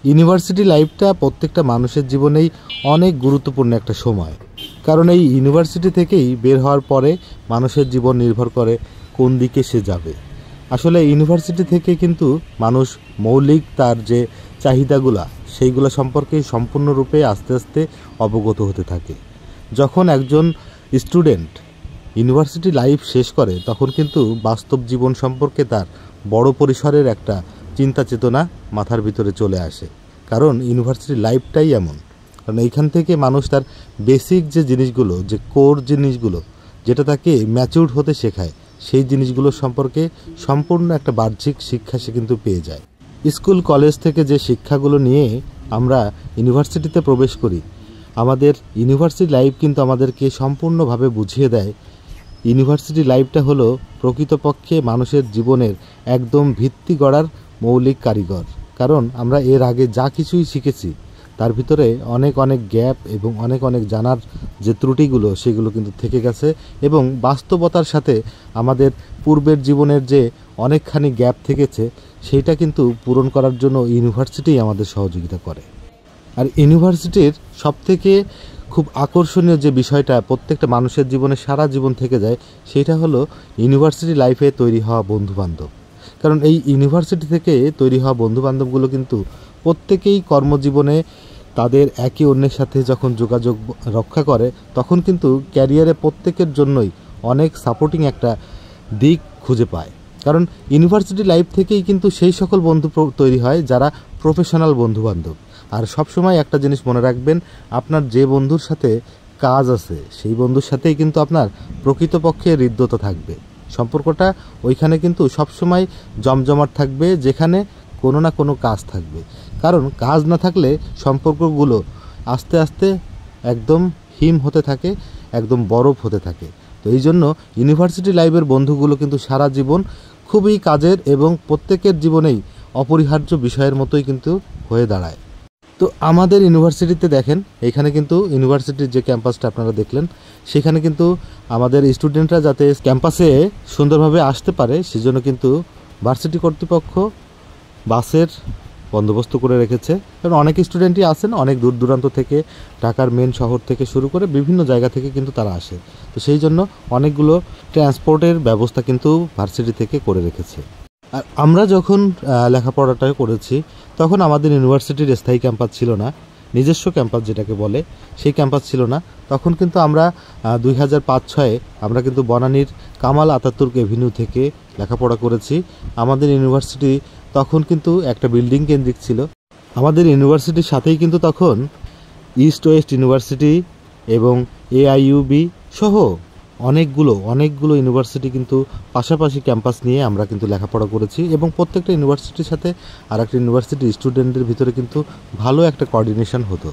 University লাইফটা প্রত্যেকটা মানুষের জীবনেই অনেক গুরুত্বপূর্ণ একটা সময়। কারণ এই ইউনিভার্সিটি থেকেই বের হওয়ার পরে মানুষের জীবন নির্ভর করে কোন দিকে সে যাবে। আসলে ইউনিভার্সিটি থেকে কিন্তু মানুষ মৌলিক তার যে চাহিদাগুলা সেইগুলো সম্পর্কে সম্পূর্ণরূপে আস্তে আস্তে অবগত হতে থাকে। যখন একজন স্টুডেন্ট ইউনিভার্সিটি লাইফ শেষ করে তখন কিন্তু বাস্তব জীবন সম্পর্কে তার বড় পরিসরের একটা চিন্তা চেতনা মাথার ভিতরে চলে আসে। কারণ ইউনিভার্সিটি লাইফটাই এমন, কারণ এইখান থেকে মানুষ তার বেসিক যে জিনিসগুলো, যে কোর জিনিসগুলো, যেটা তাকে ম্যাচিউরড হতে শেখায়, সেই জিনিসগুলো সম্পর্কে সম্পূর্ণ একটা বাহ্যিক শিক্ষা সে কিন্তু পেয়ে যায়। স্কুল কলেজ থেকে যে শিক্ষাগুলো নিয়ে আমরা ইউনিভার্সিটিতে প্রবেশ করি, আমাদের ইউনিভার্সিটি লাইফ কিন্তু আমাদেরকে সম্পূর্ণভাবে বুঝিয়ে দেয় ইউনিভার্সিটি লাইফটা হলো প্রকৃতপক্ষে মানুষের জীবনের একদম ভিত্তি গড়ার মৌলিক কারিগর। কারণ আমরা এর আগে যা কিছুই শিখেছি তার ভিতরে অনেক অনেক গ্যাপ এবং অনেক অনেক জানার যে ত্রুটিগুলো সেগুলো কিন্তু থেকে গেছে, এবং বাস্তবতার সাথে আমাদের পূর্বের জীবনের যে অনেকখানি গ্যাপ থেকেছে সেইটা কিন্তু পূরণ করার জন্য ইউনিভার্সিটি আমাদের সহযোগিতা করে। আর ইউনিভার্সিটির সবথেকে খুব আকর্ষণীয় যে বিষয়টা প্রত্যেকটা মানুষের জীবনে সারা জীবন থেকে যায়, সেটা হলো ইউনিভার্সিটি লাইফে তৈরি হওয়া বন্ধুবান্ধব। কারণ এই ইউনিভার্সিটি থেকে তৈরি হওয়া বন্ধুবান্ধবগুলো কিন্তু প্রত্যেকেই কর্মজীবনে তাদের একে অন্যের সাথে যখন যোগাযোগ রক্ষা করে তখন কিন্তু ক্যারিয়ারে প্রত্যেকের জন্যই অনেক সাপোর্টিং একটা দিক খুঁজে পায়। কারণ ইউনিভার্সিটি লাইফ থেকেই কিন্তু সেই সকল বন্ধু তৈরি হয় যারা প্রফেশনাল বন্ধুবান্ধব। আর সবসময় একটা জিনিস মনে রাখবেন, আপনার যে বন্ধুর সাথে কাজ আছে সেই বন্ধুর সাথেই কিন্তু আপনার প্রকৃতপক্ষে হৃদ্যতা থাকবে। সম্পর্কটা ওইখানে কিন্তু সবসময় জমজমাট থাকবে যেখানে কোনো না কোনো কাজ থাকবে। কারণ কাজ না থাকলে সম্পর্কগুলো আস্তে আস্তে একদম হিম হতে থাকে, একদম বরফ হতে থাকে। তো এই জন্য ইউনিভার্সিটি লাইফের বন্ধুগুলো কিন্তু সারা জীবন খুবই কাজের এবং প্রত্যেকের জীবনেই অপরিহার্য বিষয়ের মতোই কিন্তু হয়ে দাঁড়ায়। তো আমাদের ইউনিভার্সিটিতে দেখেন, এখানে কিন্তু ইউনিভার্সিটির যে ক্যাম্পাসটা আপনারা দেখলেন, সেখানে কিন্তু আমাদের স্টুডেন্টরা যাতে ক্যাম্পাসে সুন্দরভাবে আসতে পারে সেজন্য কিন্তু ভার্সিটি কর্তৃপক্ষ বাসের বন্দোবস্ত করে রেখেছে। কারণ অনেক স্টুডেন্টই আসেন অনেক দূর দূরান্ত থেকে, ঢাকার মেন শহর থেকে শুরু করে বিভিন্ন জায়গা থেকে কিন্তু তারা আসে। তো সেই জন্য অনেকগুলো ট্রান্সপোর্টের ব্যবস্থা কিন্তু ভার্সিটি থেকে করে রেখেছে। আর আমরা যখন লেখাপড়াটা করেছি তখন আমাদের ইউনিভার্সিটির স্থায়ী ক্যাম্পাস ছিল না, নিজস্ব ক্যাম্পাস যেটাকে বলে সেই ক্যাম্পাস ছিল না। তখন কিন্তু আমরা 2005-06 আমরা কিন্তু বনানীর কামাল আতাতুর্ক এভিনিউ থেকে লেখাপড়া করেছি। আমাদের ইউনিভার্সিটি তখন কিন্তু একটা বিল্ডিং কেন্দ্রিক ছিল। আমাদের ইউনিভার্সিটির সাথেই কিন্তু তখন ইস্ট ওয়েস্ট ইউনিভার্সিটি এবং AIUB সহ অনেকগুলো ইউনিভার্সিটি কিন্তু পাশাপাশি ক্যাম্পাস নিয়ে আমরা কিন্তু লেখাপড়া করেছি, এবং প্রত্যেকটা ইউনিভার্সিটির সাথে আর একটা ইউনিভার্সিটির স্টুডেন্টদের ভিতরে কিন্তু ভালো একটা কোঅর্ডিনেশন হতো।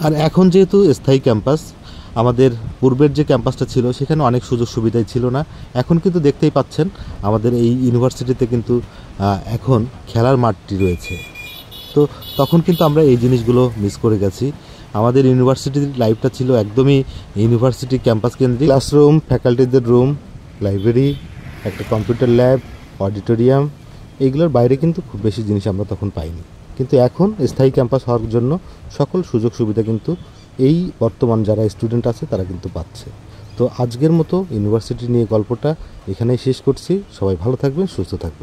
আর এখন যেহেতু স্থায়ী ক্যাম্পাস, আমাদের পূর্বের যে ক্যাম্পাসটা ছিল সেখানে অনেক সুযোগ সুবিধাই ছিল না। এখন কিন্তু দেখতেই পাচ্ছেন আমাদের এই ইউনিভার্সিটিতে কিন্তু এখন খেলার মাঠটি রয়েছে। তো তখন কিন্তু আমরা এই জিনিসগুলো মিস করে গেছি। আমাদের ইউনিভার্সিটির লাইফটা ছিল একদমই ইউনিভার্সিটি ক্যাম্পাস কেন্দ্রিক। ক্লাসরুম, ফ্যাকাল্টিদের রুম, লাইব্রেরি, একটা কম্পিউটার ল্যাব, অডিটোরিয়াম, এইগুলোর বাইরে কিন্তু খুব বেশি জিনিস আমরা তখন পাইনি। কিন্তু এখন স্থায়ী ক্যাম্পাস হওয়ার জন্য সকল সুযোগ সুবিধা কিন্তু এই বর্তমান যারা স্টুডেন্ট আছে তারা কিন্তু পাচ্ছে। তো আজকের মতো ইউনিভার্সিটি নিয়ে গল্পটা এখানেই শেষ করছি। সবাই ভালো থাকবেন, সুস্থ থাকবেন।